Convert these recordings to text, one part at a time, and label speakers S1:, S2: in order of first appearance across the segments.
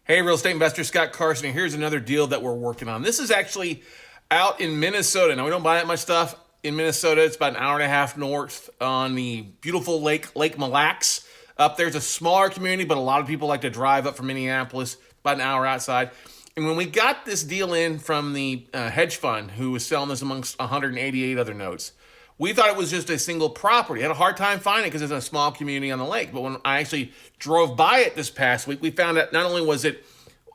S1: Hey, real estate investor Scott Carson. Here's another deal that we're working on. This is actually out in Minnesota. Now, we don't buy that much stuff in Minnesota. It's about an hour and a half north on the beautiful Lake Mille Lacs. Up there's a smaller community, but a lot of people like to drive up from Minneapolis, about an hour outside. And when we got this deal in from the hedge fund who was selling this amongst 188 other notes, we thought it was just a single property. Had a hard time finding it because it's a small community on the lake. But when I actually drove by it this past week, we found that not only was it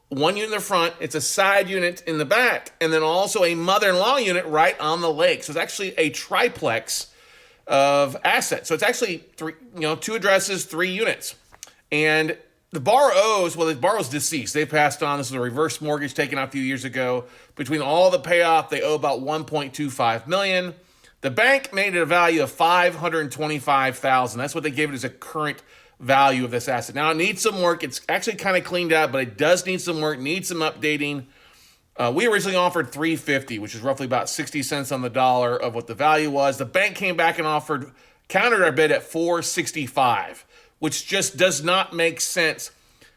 S1: one unit in the front, it's a side unit in the back, and then also a mother-in-law unit right on the lake. So it's actually a triplex of assets. So it's actually two addresses, 3 units. And the borrower owes, well, the borrower's deceased. They passed on. This is a reverse mortgage taken out a few years ago. Between all the payoff, they owe about $1.25 million. The bank made it a value of $525,000. That's what they gave it as a current value of this asset. Now, it needs some work. It's actually kind of cleaned out, but it does need some work, needs some updating. We originally offered $350, which is roughly about 60 cents on the dollar of what the value was. The bank came back and countered our bid at $465, which just does not make sense.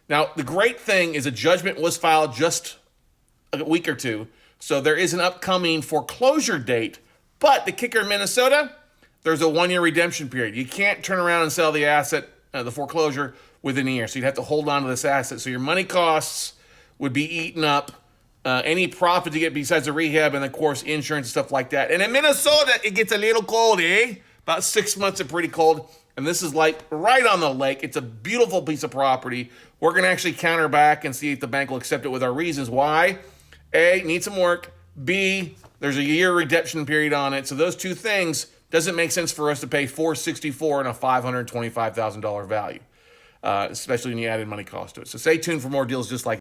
S1: Now, the great thing is a judgment was filed just a week or two, so there is an upcoming foreclosure date. But the kicker in Minnesota, there's a 1-year redemption period. You can't turn around and sell the asset, the foreclosure, within a year. So you'd have to hold on to this asset. So your money costs would be eaten up. Any profit you get besides the rehab and, of course, insurance and stuff like that. And in Minnesota, it gets a little cold, eh? About 6 months of pretty cold. And this is like right on the lake. It's a beautiful piece of property. We're going to actually counter back and see if the bank will accept it with our reasons. Why? A, need some work. B, there's a year redemption period on it. So those two things doesn't make sense for us to pay $464 and a $525,000 value, especially when you added money cost to it. So stay tuned for more deals just like